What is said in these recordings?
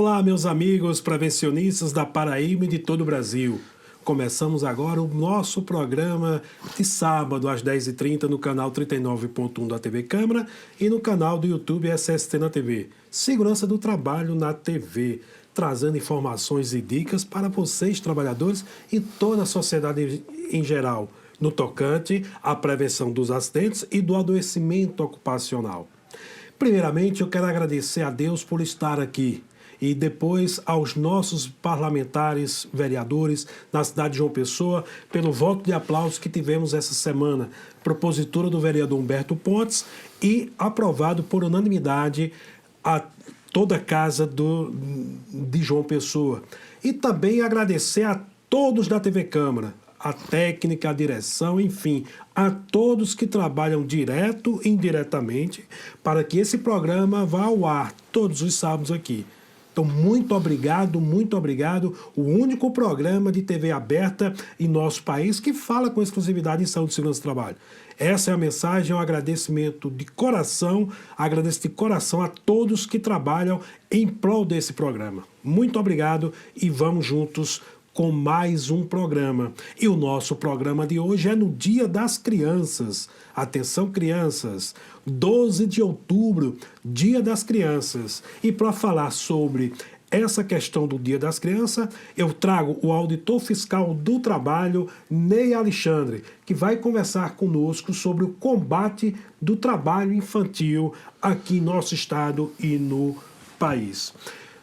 Olá, meus amigos prevencionistas da Paraíba e de todo o Brasil. Começamos agora o nosso programa de sábado às 10h30 no canal 39.1 da TV Câmara e no canal do YouTube SST na TV. Segurança do Trabalho na TV, trazendo informações e dicas para vocês, trabalhadores e toda a sociedade em geral, no tocante à prevenção dos acidentes e do adoecimento ocupacional. Primeiramente, eu quero agradecer a Deus por estar aqui. E depois aos nossos parlamentares, vereadores na cidade de João Pessoa, pelo voto de aplauso que tivemos essa semana, propositura do vereador Humberto Pontes e aprovado por unanimidade a toda a casa de João Pessoa. E também agradecer a todos da TV Câmara, a técnica, a direção, enfim, a todos que trabalham direto e indiretamente para que esse programa vá ao ar todos os sábados aqui. Então, muito obrigado, o único programa de TV aberta em nosso país que fala com exclusividade em saúde e segurança do trabalho. Essa é a mensagem, é um agradecimento de coração, agradeço de coração a todos que trabalham em prol desse programa. Muito obrigado e vamos juntos com mais um programa. E o nosso programa de hoje é no Dia das Crianças. Atenção, crianças, 12 de outubro, Dia das Crianças. E para falar sobre essa questão do Dia das Crianças, eu trago o auditor fiscal do trabalho, Ney Alexandre, que vai conversar conosco sobre o combate do trabalho infantil aqui em nosso estado e no país.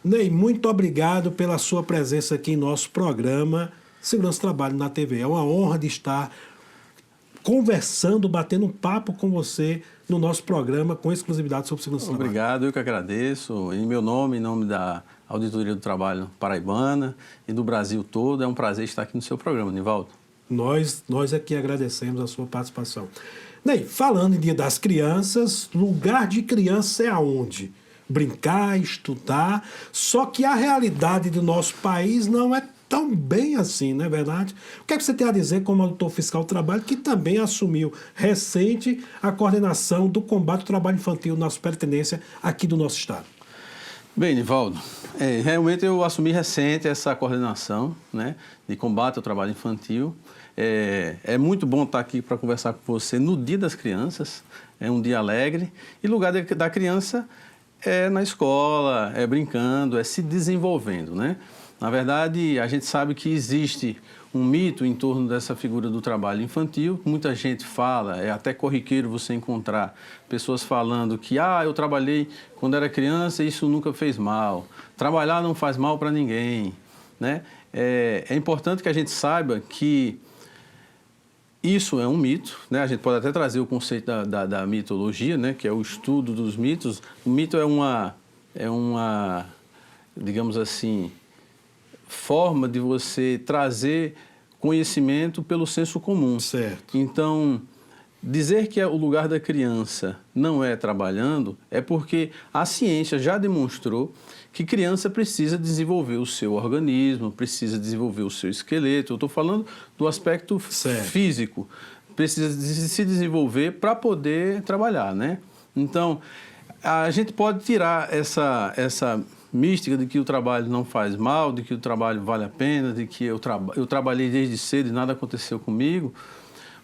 Ney, muito obrigado pela sua presença aqui em nosso programa Segurança do Trabalho na TV. É uma honra de estar conversando, batendo um papo com você no nosso programa com exclusividade sobre segurança do trabalho. Obrigado, eu que agradeço. Em meu nome, em nome da Auditoria do Trabalho Paraibana e do Brasil todo, é um prazer estar aqui no seu programa, Nivaldo. Nós aqui agradecemos a sua participação. Ney, falando em Dia das Crianças, lugar de criança é aonde? Brincar, estudar, só que a realidade do nosso país não é tão bem assim, não é verdade? O que é que você tem a dizer como auditor fiscal do trabalho, que também assumiu recente a coordenação do combate ao trabalho infantil na superintendência aqui do nosso estado? Bem, Nivaldo, realmente eu assumi recente essa coordenação, né, de combate ao trabalho infantil. É muito bom estar aqui para conversar com você no Dia das Crianças, é um dia alegre, e lugar da criança é na escola, é brincando, é se desenvolvendo, né? Na verdade, a gente sabe que existe um mito em torno dessa figura do trabalho infantil. Muita gente fala, é até corriqueiro você encontrar pessoas falando que eu trabalhei quando era criança e isso nunca fez mal. Trabalhar não faz mal para ninguém, né? É importante que a gente saiba que isso é um mito, né? A gente pode até trazer o conceito da mitologia, né? Que é o estudo dos mitos. O mito é uma, digamos assim, forma de você trazer conhecimento pelo senso comum. Certo. Então, dizer que o lugar da criança não é trabalhando é porque a ciência já demonstrou que criança precisa desenvolver o seu organismo, precisa desenvolver o seu esqueleto. Eu estou falando do aspecto físico. Precisa se desenvolver para poder trabalhar, né? Então, a gente pode tirar essa mística de que o trabalho não faz mal, de que o trabalho vale a pena, de que eu trabalhei desde cedo e nada aconteceu comigo,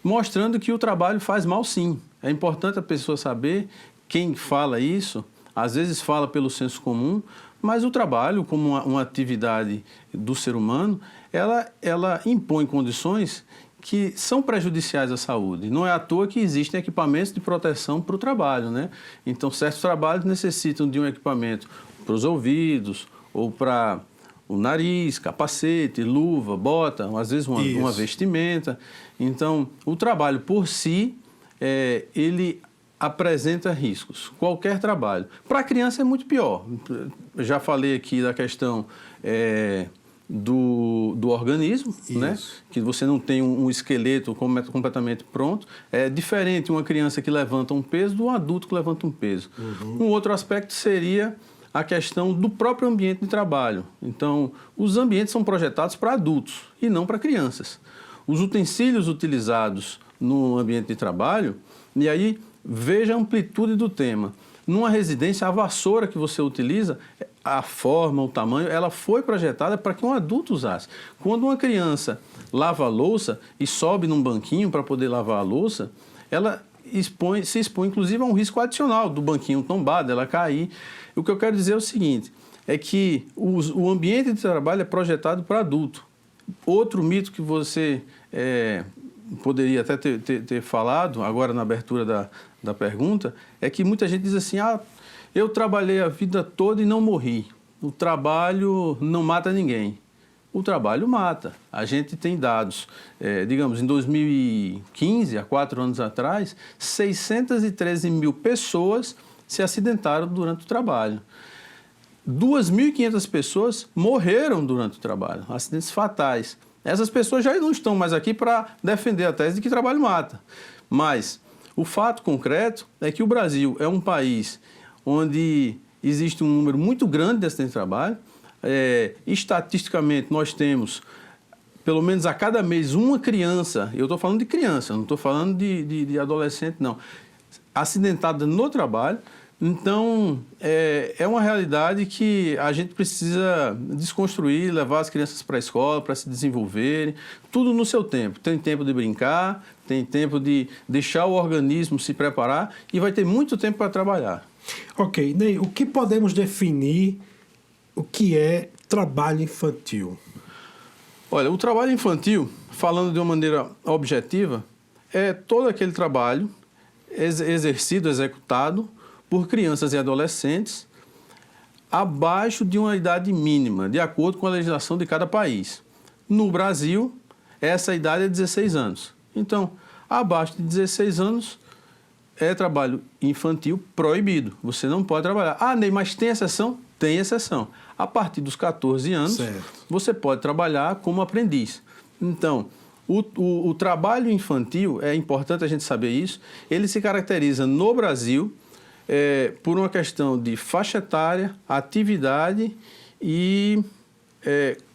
mostrando que o trabalho faz mal sim. É importante a pessoa saber, quem fala isso, às vezes fala pelo senso comum, mas o trabalho, como uma atividade do ser humano, ela impõe condições que são prejudiciais à saúde. Não é à toa que existem equipamentos de proteção para o trabalho, né? Então, certos trabalhos necessitam de um equipamento para os ouvidos ou para o nariz, capacete, luva, bota, às vezes uma vestimenta. Então, o trabalho por si, ele apresenta riscos, qualquer trabalho. Para a criança é muito pior. Eu já falei aqui da questão do organismo, né? Que você não tem um esqueleto completamente pronto. É diferente uma criança que levanta um peso do adulto que levanta um peso. Um outro aspecto seria a questão do próprio ambiente de trabalho. Então, os ambientes são projetados para adultos e não para crianças. Os utensílios utilizados no ambiente de trabalho, e aí veja a amplitude do tema. numa residência, a vassoura que você utiliza, a forma, o tamanho, ela foi projetada para que um adulto usasse. Quando uma criança lava a louça e sobe num banquinho para poder lavar a louça, ela se expõe inclusive a um risco adicional do banquinho tombado, ela cair. O que eu quero dizer é o seguinte, é que o ambiente de trabalho é projetado para adulto. Outro mito que você poderia até ter falado, agora na abertura da pergunta, é que muita gente diz assim, eu trabalhei a vida toda e não morri. O trabalho não mata ninguém. O trabalho mata. A gente tem dados, digamos, em 2015, há 4 anos atrás, 613 mil pessoas se acidentaram durante o trabalho. 2.500 pessoas morreram durante o trabalho, acidentes fatais. Essas pessoas já não estão mais aqui para defender a tese de que trabalho mata. Mas o fato concreto é que o Brasil é um país onde existe um número muito grande de acidentes de trabalho. Estatisticamente, nós temos, pelo menos a cada mês, uma criança, eu estou falando de criança, não estou falando de adolescente, não, acidentada no trabalho. Então, é uma realidade que a gente precisa desconstruir, levar as crianças para a escola, para se desenvolverem, tudo no seu tempo. Tem tempo de brincar, tem tempo de deixar o organismo se preparar e vai ter muito tempo para trabalhar. Ok, Ney, o que podemos definir o que é trabalho infantil? Olha, o trabalho infantil, falando de uma maneira objetiva, é todo aquele trabalho executado por crianças e adolescentes abaixo de uma idade mínima, de acordo com a legislação de cada país. No Brasil, essa idade é 16 anos. Então, abaixo de 16 anos é trabalho infantil proibido. Você não pode trabalhar. Ney, mas tem exceção? Tem exceção. A partir dos 14 anos, você pode trabalhar como aprendiz. Então, o trabalho infantil, é importante a gente saber isso, ele se caracteriza no Brasil por uma questão de faixa etária, atividade e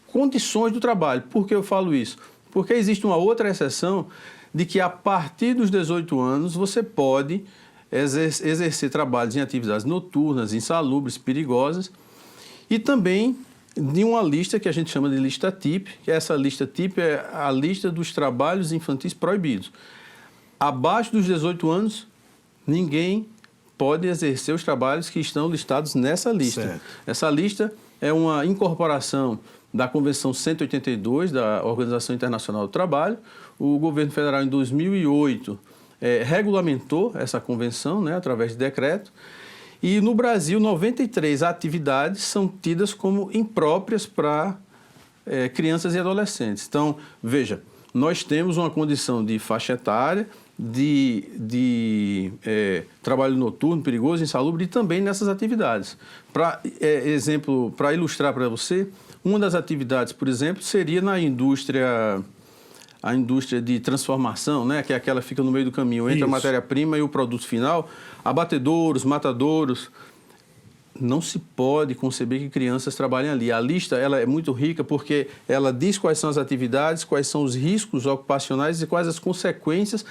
condições do trabalho. Por que eu falo isso? Porque existe uma outra exceção de que a partir dos 18 anos você pode exercer trabalhos em atividades noturnas, insalubres, perigosas, e também de uma lista que a gente chama de lista TIP, que essa lista TIP é a lista dos trabalhos infantis proibidos. Abaixo dos 18 anos, ninguém pode exercer os trabalhos que estão listados nessa lista. Certo. Essa lista é uma incorporação da Convenção 182 da Organização Internacional do Trabalho. O governo federal, em 2008, regulamentou essa convenção, né, através de decreto. E no Brasil, 93 atividades são tidas como impróprias para crianças e adolescentes. Então, veja, nós temos uma condição de faixa etária, de trabalho noturno, perigoso, insalubre, e também nessas atividades. Para ilustrar para você, uma das atividades, por exemplo, seria a indústria de transformação, né, que é aquela que fica no meio do caminho entre a matéria-prima e o produto final, abatedouros, matadouros. Não se pode conceber que crianças trabalhem ali. A lista ela é muito rica porque ela diz quais são as atividades, quais são os riscos ocupacionais e quais as consequências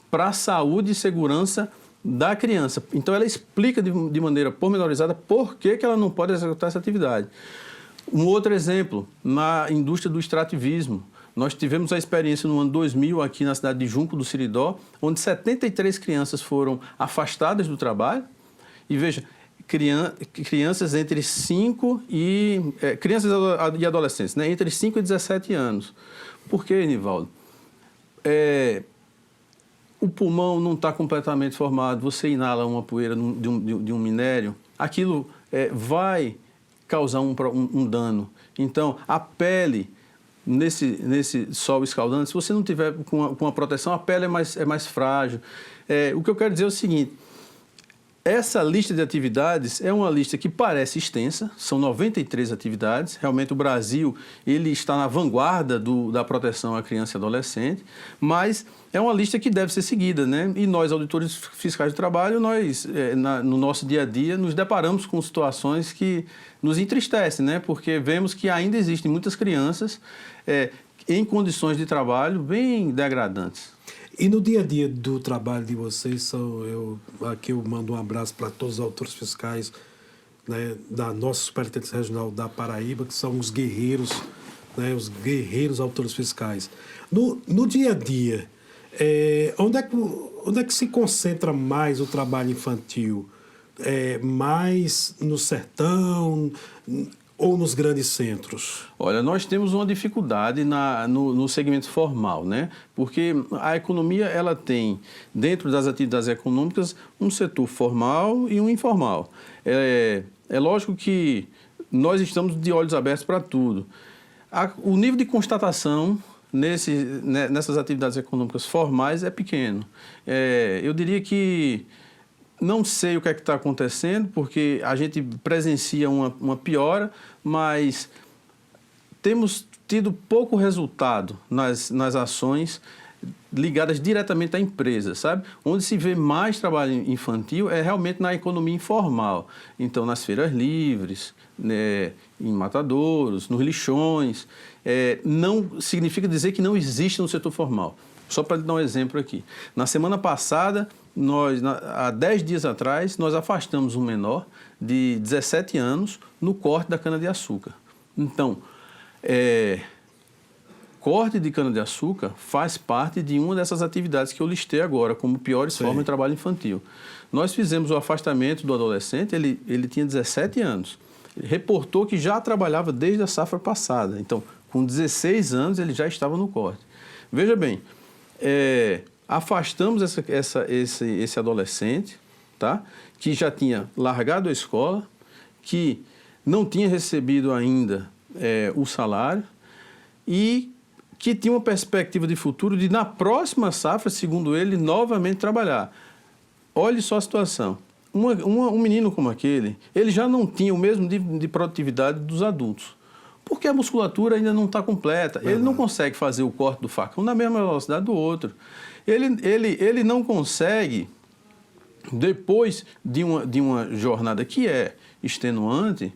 para a saúde e segurança da criança. Então, ela explica de maneira pormenorizada por que ela não pode executar essa atividade. Um outro exemplo, na indústria do extrativismo. Nós tivemos a experiência no ano 2000 aqui na cidade de Junco do Siridó, onde 73 crianças foram afastadas do trabalho. E veja, crianças entre 5 e... crianças e adolescentes, né? Entre 5 e 17 anos. Por quê, Nivaldo? O pulmão não está completamente formado, você inala uma poeira de um minério, aquilo vai causar um dano. Então, a pele, nesse sol escaldante, se você não tiver com a proteção, a pele é mais frágil. O que eu quero dizer é o seguinte, essa lista de atividades é uma lista que parece extensa, são 93 atividades. Realmente o Brasil ele está na vanguarda da proteção à criança e adolescente, mas é uma lista que deve ser seguida, né? E nós, auditores fiscais de trabalho, no nosso dia a dia, nos deparamos com situações que nos entristecem, né? Porque vemos que ainda existem muitas crianças em condições de trabalho bem degradantes. E no dia a dia do trabalho de vocês, aqui eu mando um abraço para todos os autores fiscais, né, da nossa Superintendência Regional da Paraíba, que são os guerreiros, né, os guerreiros autores fiscais. No dia a dia, onde é que se concentra mais o trabalho infantil? Mais no sertão ou nos grandes centros? Olha, nós temos uma dificuldade no segmento formal, né? Porque a economia ela tem, dentro das atividades econômicas, um setor formal e um informal. É lógico que nós estamos de olhos abertos para tudo. O nível de constatação nessas atividades econômicas formais é pequeno. Eu diria que não sei o que é que está acontecendo, porque a gente presencia uma piora, mas temos tido pouco resultado nas ações ligadas diretamente à empresa, sabe? Onde se vê mais trabalho infantil é realmente na economia informal. Então, nas feiras livres, né, em matadouros, nos lixões. Não significa dizer que não existe no setor formal. Só para dar um exemplo aqui. Na semana passada, há 10 dias atrás, nós afastamos um menor de 17 anos no corte da cana-de-açúcar. Então, corte de cana-de-açúcar faz parte de uma dessas atividades que eu listei agora, como piores formas de trabalho infantil. Nós fizemos o afastamento do adolescente, ele tinha 17 anos. Ele reportou que já trabalhava desde a safra passada. Então, com 16 anos, ele já estava no corte. Veja bem, afastamos esse adolescente, tá? Que já tinha largado a escola, que não tinha recebido ainda o salário e que tinha uma perspectiva de futuro de, na próxima safra, segundo ele, novamente trabalhar. Olhe só a situação. Um menino como aquele, ele já não tinha o mesmo nível de produtividade dos adultos, porque a musculatura ainda não está completa. Ele não consegue fazer o corte do facão na mesma velocidade do outro. Ele não consegue, depois de uma jornada que é extenuante,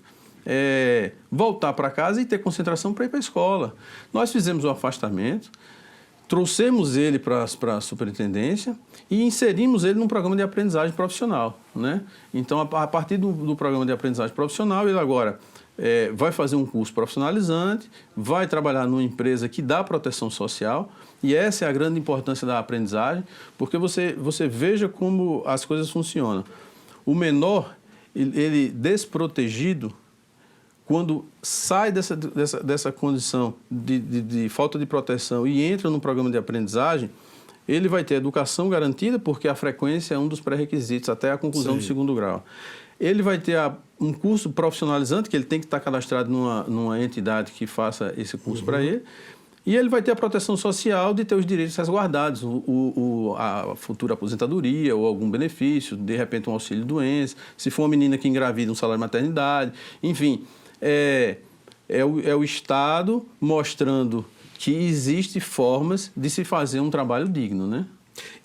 voltar para casa e ter concentração para ir para a escola. Nós fizemos o afastamento, trouxemos ele para a superintendência e inserimos ele num programa de aprendizagem profissional, né? Então, a partir do programa de aprendizagem profissional, ele agora vai fazer um curso profissionalizante, vai trabalhar numa empresa que dá proteção social, e essa é a grande importância da aprendizagem, porque você veja como as coisas funcionam. O menor, ele desprotegido, quando sai dessa condição de falta de proteção e entra no programa de aprendizagem, ele vai ter educação garantida, porque a frequência é um dos pré-requisitos até a conclusão do segundo grau. Ele vai ter um curso profissionalizante, que ele tem que estar cadastrado numa entidade que faça esse curso para ele, e ele vai ter a proteção social de ter os direitos resguardados, a futura aposentadoria ou algum benefício, de repente um auxílio-doença, se for uma menina que engravida, um salário de maternidade, enfim. É o Estado mostrando que existem formas de se fazer um trabalho digno, né?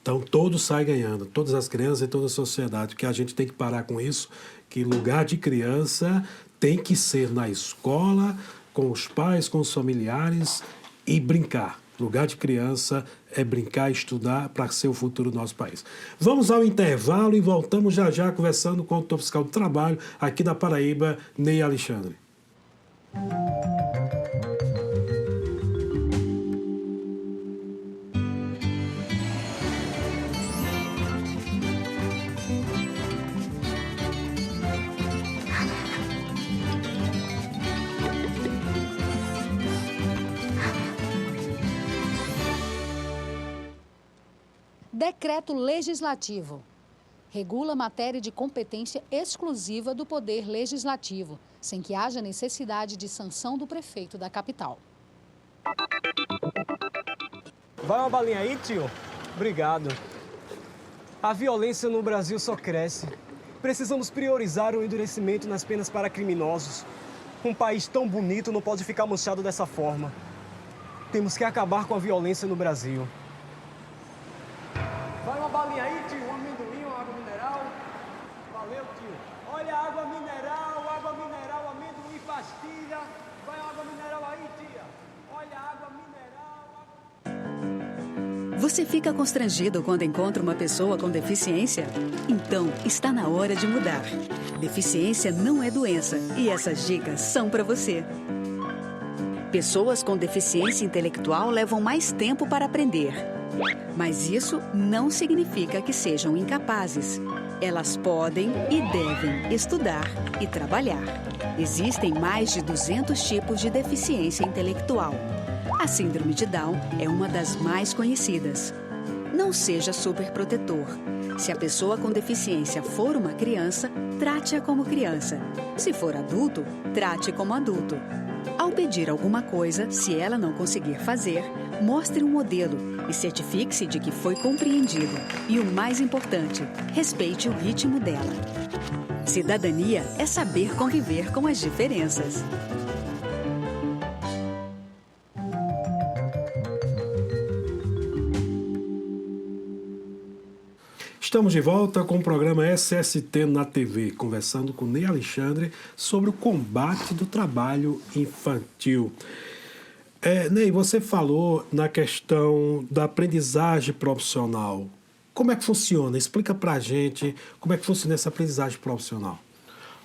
Então, todos saem ganhando, todas as crianças e toda a sociedade, porque a gente tem que parar com isso, que lugar de criança tem que ser na escola, com os pais, com os familiares e brincar. Lugar de criança é brincar, estudar para ser o futuro do nosso país. Vamos ao intervalo e voltamos já conversando com o auditor fiscal do trabalho aqui da Paraíba, Ney Alexandre. Decreto legislativo. Regula matéria de competência exclusiva do Poder Legislativo, sem que haja necessidade de sanção do prefeito da capital. Vai uma balinha aí, tio? Obrigado. A violência no Brasil só cresce. Precisamos priorizar o endurecimento nas penas para criminosos. Um país tão bonito não pode ficar manchado dessa forma. Temos que acabar com a violência no Brasil. Vai uma balinha aí, tio? Um amendoim, uma água mineral? Valeu, tio. Olha a água mineral, amendoim, pastilha. Vai uma água mineral aí, tia. Olha a água mineral. Você Você fica constrangido quando encontra uma pessoa com deficiência? Então, está na hora de mudar. Deficiência não é doença e essas dicas são para você. Pessoas com deficiência intelectual levam mais tempo para aprender. Mas isso não significa que sejam incapazes. Elas podem e devem estudar e trabalhar. Existem mais de 200 tipos de deficiência intelectual. A síndrome de Down é uma das mais conhecidas. Não seja superprotetor. Se a pessoa com deficiência for uma criança, trate-a como criança. Se for adulto, trate como adulto. Ao pedir alguma coisa, se ela não conseguir fazer, mostre um modelo e certifique-se de que foi compreendido. E o mais importante, respeite o ritmo dela. Cidadania é saber conviver com as diferenças. Estamos de volta com o programa SST na TV, conversando com Ney Alexandre sobre o combate do trabalho infantil. Ney, você falou na questão da aprendizagem profissional. Como é que funciona? Explica para a gente como é que funciona essa aprendizagem profissional.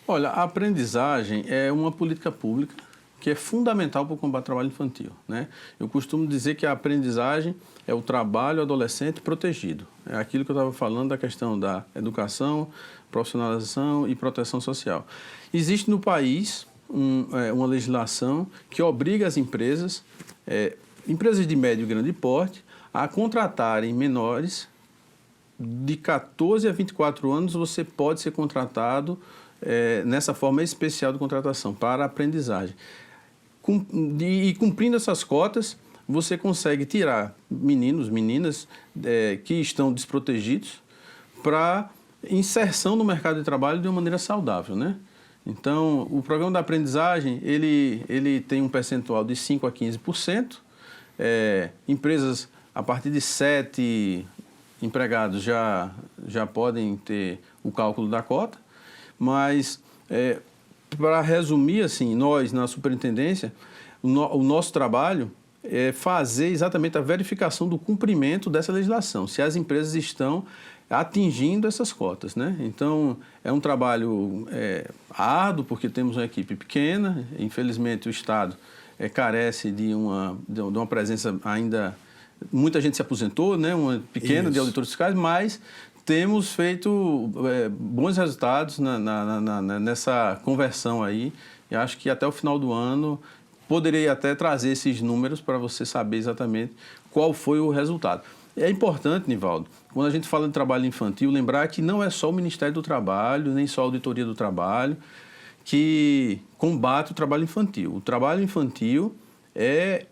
Olha, a aprendizagem é uma política pública que é fundamental para o combate ao trabalho infantil, né? Eu costumo dizer que a aprendizagem é o trabalho adolescente protegido. É aquilo que eu estava falando da questão da educação, profissionalização e proteção social. Existe no país uma legislação que obriga as empresas, empresas de médio e grande porte, a contratarem menores de 14 a 24 anos. Você pode ser contratado nessa forma especial de contratação para a aprendizagem. E cumprindo essas cotas, você consegue tirar meninos, meninas que estão desprotegidos para inserção no mercado de trabalho de uma maneira saudável, né? Então, o programa da aprendizagem, ele tem um percentual de 5% a 15%. Empresas a partir de 7 empregados já podem ter o cálculo da cota, mas para resumir, assim, nós na superintendência, o nosso trabalho é fazer exatamente a verificação do cumprimento dessa legislação, se as empresas estão atingindo essas cotas, né? Então, é um trabalho árduo, porque temos uma equipe pequena. Infelizmente, o Estado carece de uma presença ainda... Muita gente se aposentou, né? Uma pequena de auditores fiscais, mas temos feito bons resultados nessa conversão aí. E acho que até o final do ano poderei até trazer esses números para você saber exatamente qual foi o resultado. É importante, Nivaldo, quando a gente fala de trabalho infantil, lembrar que não é só o Ministério do Trabalho, nem só a Auditoria do Trabalho, que combate o trabalho infantil. O trabalho infantil é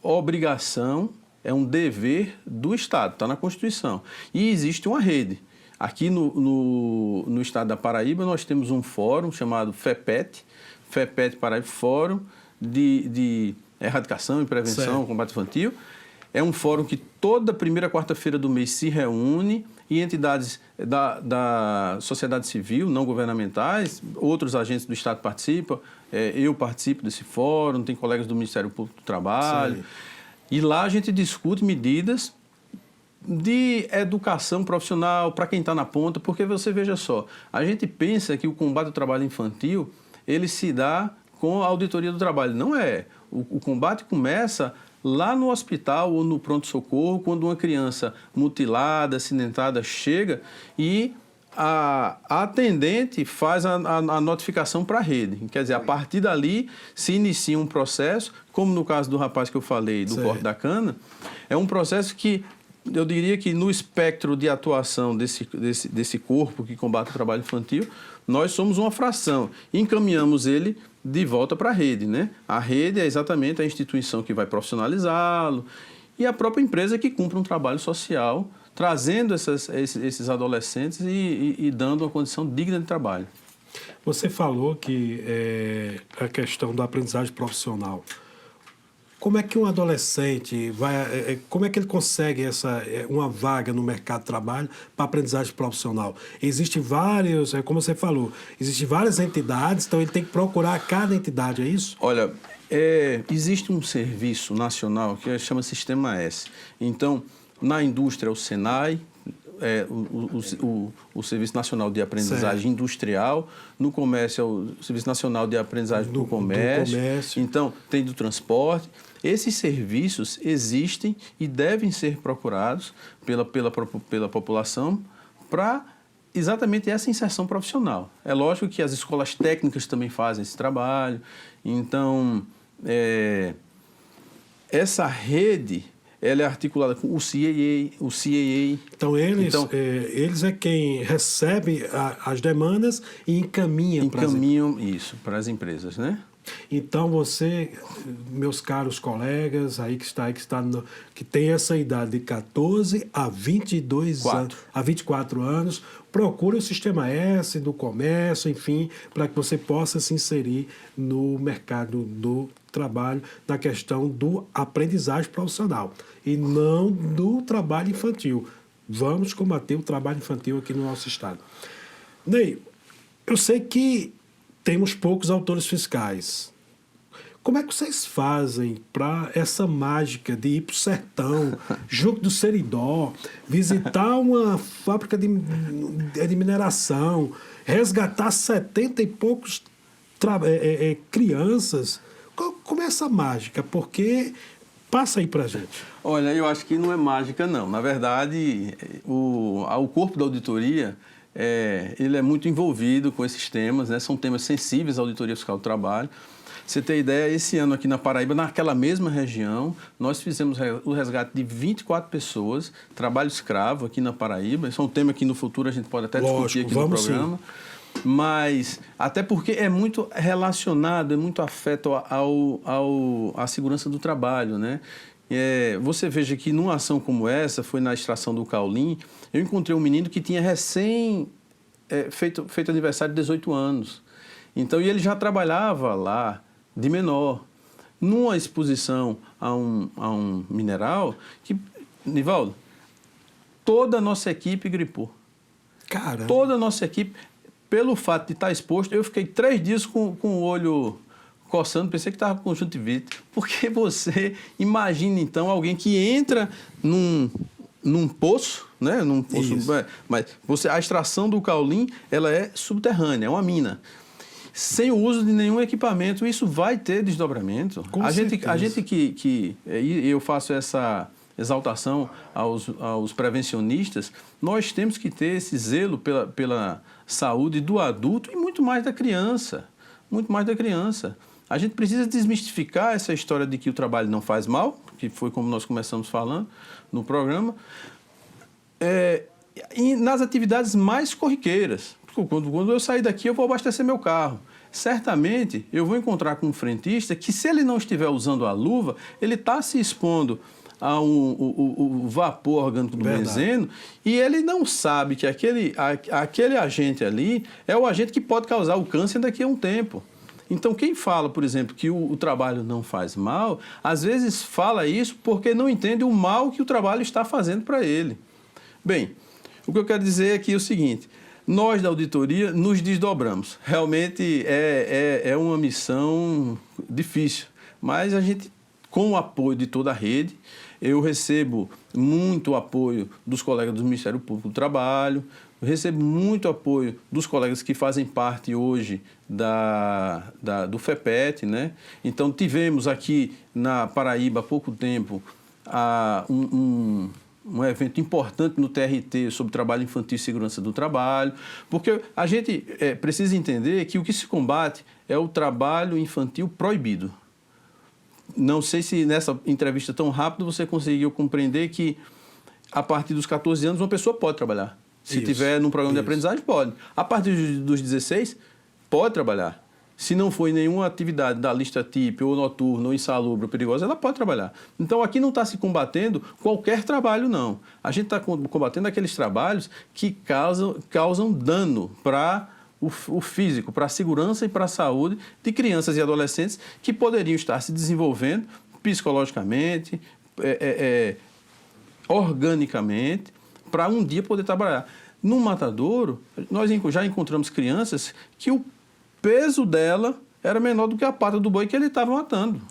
obrigação, é um dever do Estado, está na Constituição. E existe uma rede. Aqui no estado da Paraíba, nós temos um fórum chamado FEPET Paraíba Fórum de Erradicação e Prevenção ao Combate Infantil. É um fórum que toda primeira quarta-feira do mês se reúne e entidades da sociedade civil, não governamentais, outros agentes do Estado participam, eu participo desse fórum, tem colegas do Ministério Público do Trabalho. Sim. E lá a gente discute medidas de educação profissional para quem está na ponta, porque você veja só, a gente pensa que o combate ao trabalho infantil, ele se dá com a auditoria do trabalho. Não é. O combate começa lá no hospital ou no pronto-socorro, quando uma criança mutilada, acidentada chega e a atendente faz a notificação para a rede. Quer dizer, a partir dali se inicia um processo, como no caso do rapaz que eu falei, do corte da cana, é um processo que eu diria que no espectro de atuação desse corpo que combate o trabalho infantil, nós somos uma fração. Encaminhamos ele de volta para a rede, né? A rede é exatamente a instituição que vai profissionalizá-lo e a própria empresa que cumpre um trabalho social, trazendo esses adolescentes e dando uma condição digna de trabalho. Você falou que a questão da aprendizagem profissional. Como é que um adolescente como é que ele consegue uma vaga no mercado de trabalho para aprendizagem profissional? Existem vários, como você falou, existem várias entidades, então ele tem que procurar cada entidade, é isso? Olha, existe um serviço nacional que chama Sistema S. Então, Na indústria, o SENAI, o Serviço Nacional de Aprendizagem certo. Industrial. No comércio, é o Serviço Nacional de Aprendizagem do Comércio. Então, tem do transporte. Esses serviços existem e devem ser procurados pela população para exatamente essa inserção profissional. É lógico que as escolas técnicas também fazem esse trabalho. Então, essa rede, ela é articulada com o CAA. Então, eles é quem recebe as demandas e encaminham isso para as empresas, né? Então, você, meus caros colegas, aí que tem essa idade de 14 a 24 anos, procure o Sistema S do comércio, enfim, para que você possa se inserir no mercado do trabalho, na questão do aprendizagem profissional e não do trabalho infantil. Vamos combater o trabalho infantil aqui no nosso estado. Ney, eu sei que temos poucos autores fiscais. Como é que vocês fazem para essa mágica de ir para o sertão, junto do Seridó, visitar uma fábrica de mineração, resgatar 70 e poucos crianças? Como é essa mágica? Porque passa aí para a gente. Olha, eu acho que não é mágica, não. Na verdade, o corpo da auditoria, ele é muito envolvido com esses temas, né? São temas sensíveis à Auditoria Fiscal do Trabalho. Você tem ideia, esse ano aqui na Paraíba, naquela mesma região, nós fizemos o resgate de 24 pessoas, trabalho escravo aqui na Paraíba. Isso é um tema que no futuro a gente pode até discutir aqui no programa. Sim. Mas, até porque é muito relacionado, é muito afeto à segurança do trabalho, né? Você veja que numa ação como essa, foi na extração do caulim, eu encontrei um menino que tinha feito aniversário de 18 anos. Então, e ele já trabalhava lá de menor, numa exposição a um mineral que, Nivaldo, toda a nossa equipe gripou. Caramba. Toda a nossa equipe, pelo fato de estar exposto, eu fiquei 3 dias com o olho coçando, pensei que estava com conjuntivite. Porque você imagina, então, alguém que entra num poço, né? Num poço, mas a extração do caulim, ela é subterrânea, é uma mina. Sem o uso de nenhum equipamento, isso vai ter desdobramento. A gente que eu faço essa exaltação aos prevencionistas, nós temos que ter esse zelo pela saúde do adulto e muito mais da criança. Muito mais da criança. A gente precisa desmistificar essa história de que o trabalho não faz mal, que foi como nós começamos falando no programa, e nas atividades mais corriqueiras. Quando eu sair daqui, eu vou abastecer meu carro. Certamente, eu vou encontrar com um frentista que, se ele não estiver usando a luva, ele está se expondo ao vapor orgânico do benzeno e ele não sabe que aquele agente ali é o agente que pode causar o câncer daqui a um tempo. Então, quem fala, por exemplo, que o trabalho não faz mal, às vezes fala isso porque não entende o mal que o trabalho está fazendo para ele. Bem, o que eu quero dizer aqui é o seguinte: nós da auditoria nos desdobramos. Realmente é uma missão difícil, mas a gente, com o apoio de toda a rede, eu recebo muito apoio dos colegas do Ministério Público do Trabalho, eu recebo muito apoio dos colegas que fazem parte hoje do FEPET, né? Então, tivemos aqui na Paraíba há pouco tempo um evento importante no TRT sobre trabalho infantil e segurança do trabalho, porque a gente precisa entender que o que se combate é o trabalho infantil proibido. Não sei se nessa entrevista tão rápida você conseguiu compreender que a partir dos 14 anos uma pessoa pode trabalhar. Se tiver num programa de aprendizagem, pode. A partir dos 16, pode trabalhar. Se não for em nenhuma atividade da lista TIP, ou noturna, ou insalubre, ou perigosa, ela pode trabalhar. Então, aqui não está se combatendo qualquer trabalho, não. A gente está combatendo aqueles trabalhos que causam dano para o físico, para a segurança e para a saúde de crianças e adolescentes que poderiam estar se desenvolvendo psicologicamente, organicamente, para um dia poder trabalhar. No matadouro, nós já encontramos crianças que o peso dela era menor do que a pata do boi que ele estava matando.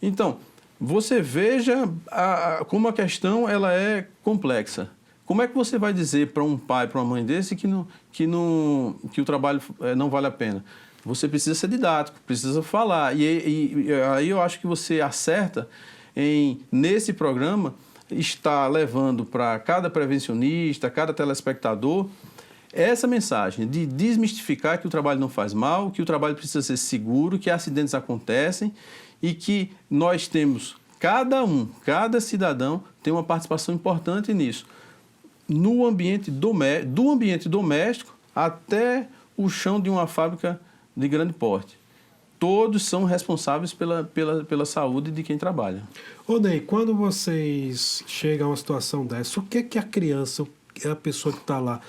Então, você veja como a questão ela é complexa. Como é que você vai dizer para um pai, para uma mãe desse que o trabalho não vale a pena? Você precisa ser didático, precisa falar. E aí eu acho que você acerta nesse programa, estar levando para cada prevencionista, cada telespectador, essa mensagem de desmistificar que o trabalho não faz mal, que o trabalho precisa ser seguro, que acidentes acontecem e que nós temos, cada cidadão tem uma participação importante nisso. Do ambiente doméstico até o chão de uma fábrica de grande porte. Todos são responsáveis pela saúde de quem trabalha. Ô Ney, quando vocês chegam a uma situação dessa, o que a criança, a pessoa que está lá,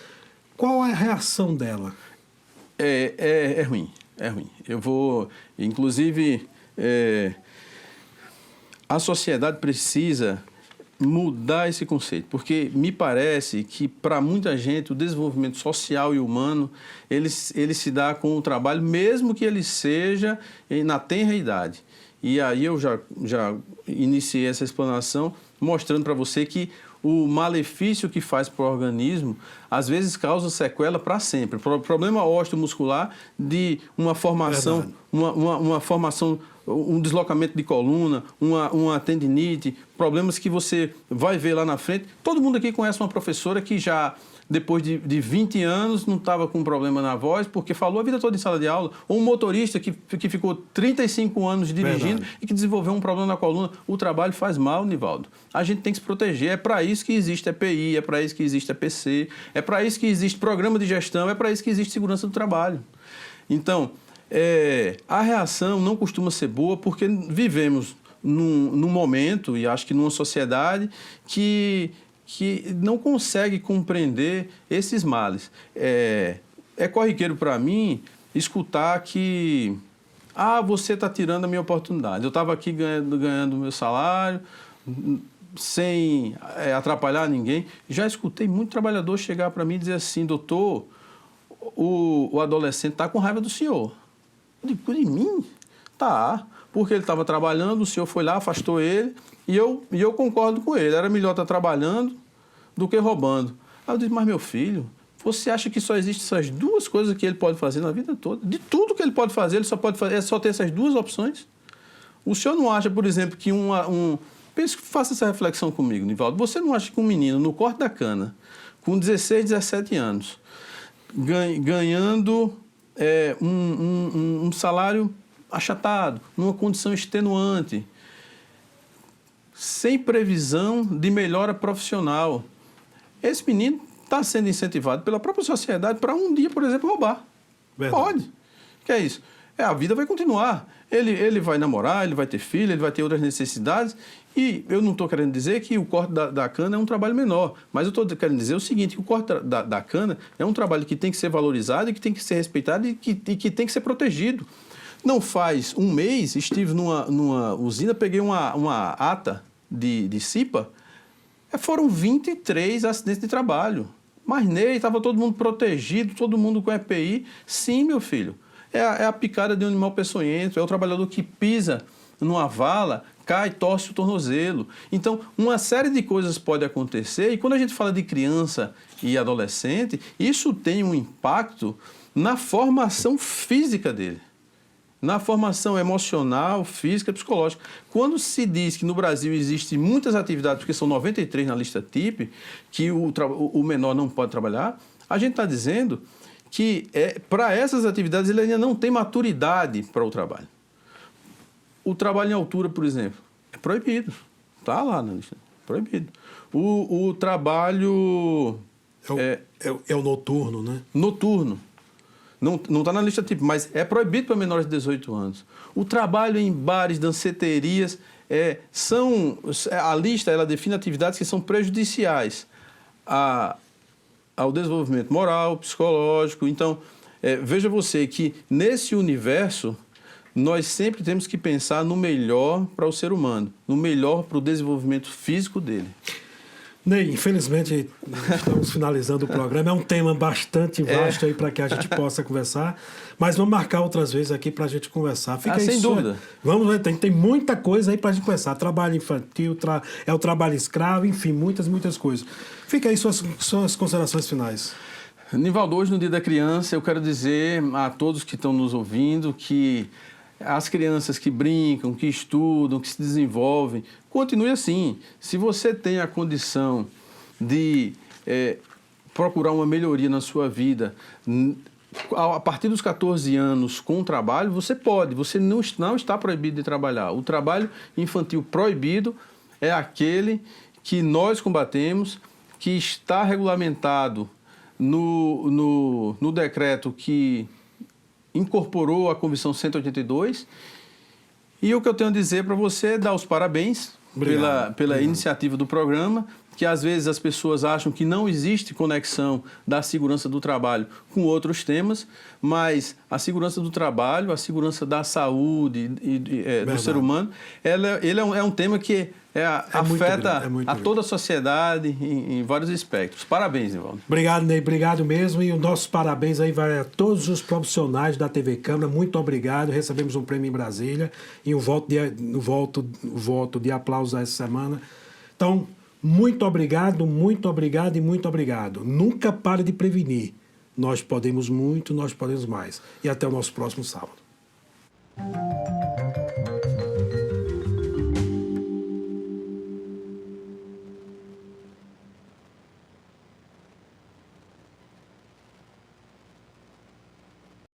qual é a reação dela? É ruim. Eu vou, inclusive, a sociedade precisa mudar esse conceito, porque me parece que para muita gente o desenvolvimento social e humano ele se dá com o trabalho, mesmo que ele seja na tenra idade. E aí eu já iniciei essa explanação mostrando para você que o malefício que faz para o organismo às vezes causa sequela para sempre. Problema osteomuscular de uma formação, uma formação, um deslocamento de coluna, uma tendinite, problemas que você vai ver lá na frente. Todo mundo aqui conhece uma professora que já, depois de 20 anos, não estava com problema na voz, porque falou a vida toda em sala de aula, ou um motorista que ficou 35 anos dirigindo e que desenvolveu um problema na coluna. O trabalho faz mal, Nivaldo. A gente tem que se proteger. É para isso que existe EPI, é para isso que existe EPC, é para isso que existe programa de gestão, é para isso que existe segurança do trabalho. Então, a reação não costuma ser boa porque vivemos num momento, e acho que numa sociedade, que não consegue compreender esses males. É corriqueiro para mim escutar que você está tirando a minha oportunidade. Eu estava aqui ganhando o meu salário, sem atrapalhar ninguém. Já escutei muito trabalhador chegar para mim e dizer assim: doutor, o adolescente está com raiva do senhor. Eu digo: de mim? Tá, porque ele estava trabalhando, o senhor foi lá, afastou ele, e eu concordo com ele. Era melhor estar trabalhando do que roubando. Aí eu disse: mas meu filho, você acha que só existem essas duas coisas que ele pode fazer na vida toda? De tudo que ele pode fazer, ele só pode fazer, só ter essas duas opções? O senhor não acha, por exemplo, que faça essa reflexão comigo, Nivaldo. Você não acha que um menino no corte da cana, com 16, 17 anos, ganhando um salário achatado, numa condição extenuante, sem previsão de melhora profissional, esse menino está sendo incentivado pela própria sociedade para um dia, por exemplo, roubar? Verdade. Pode. Que é isso? A vida vai continuar. Ele vai namorar, ele vai ter filho, ele vai ter outras necessidades. E eu não estou querendo dizer que o corte da cana é um trabalho menor, mas eu estou querendo dizer o seguinte: que o corte da cana é um trabalho que tem que ser valorizado e que tem que ser respeitado e que tem que ser protegido. Não faz um mês, estive numa usina, peguei uma ata de CIPA, foram 23 acidentes de trabalho. Mas nele estava todo mundo protegido, todo mundo com EPI. Sim, meu filho, é a picada de um animal peçonhento, é o trabalhador que pisa numa vala, cai, torce o tornozelo. Então, uma série de coisas pode acontecer, e quando a gente fala de criança e adolescente, isso tem um impacto na formação física dele, na formação emocional, física, psicológica. Quando se diz que no Brasil existem muitas atividades, porque são 93 na lista TIP, que o menor não pode trabalhar, a gente está dizendo que para essas atividades ele ainda não tem maturidade para o trabalho. O trabalho em altura, por exemplo, é proibido. Está lá na lista. Proibido. O trabalho... É o noturno, né? Noturno. Não está na lista tipo, mas é proibido para menores de 18 anos. O trabalho em bares, danceterias, a lista ela define atividades que são prejudiciais ao desenvolvimento moral, psicológico. Então, veja você que nesse universo nós sempre temos que pensar no melhor para o ser humano, no melhor para o desenvolvimento físico dele. Ney, infelizmente estamos finalizando o programa. É um tema bastante vasto aí para que a gente possa conversar, mas vamos marcar outras vezes aqui para a gente conversar. Fica aí sem dúvida. Vamos ver, tem muita coisa aí para a gente conversar. Trabalho infantil, é o trabalho escravo, enfim, muitas coisas. Fica aí suas considerações finais. Nivaldo, hoje no Dia da Criança, eu quero dizer a todos que estão nos ouvindo que as crianças que brincam, que estudam, que se desenvolvem, continue assim. Se você tem a condição de procurar uma melhoria na sua vida, a partir dos 14 anos com o trabalho, você pode, você não está proibido de trabalhar. O trabalho infantil proibido é aquele que nós combatemos, que está regulamentado no decreto que incorporou a Convenção 182. E o que eu tenho a dizer para você é dar os parabéns pela iniciativa do programa, que às vezes as pessoas acham que não existe conexão da segurança do trabalho com outros temas, mas a segurança do trabalho, a segurança da saúde do ser humano, ele é um tema que afeta a toda a sociedade em vários aspectos. Parabéns, Nivaldo. Obrigado, Ney. Obrigado mesmo. E o nosso parabéns aí vai a todos os profissionais da TV Câmara. Muito obrigado. Recebemos um prêmio em Brasília e um voto de aplausos essa semana. Então, muito obrigado. Nunca pare de prevenir. Nós podemos muito, nós podemos mais. E até o nosso próximo sábado.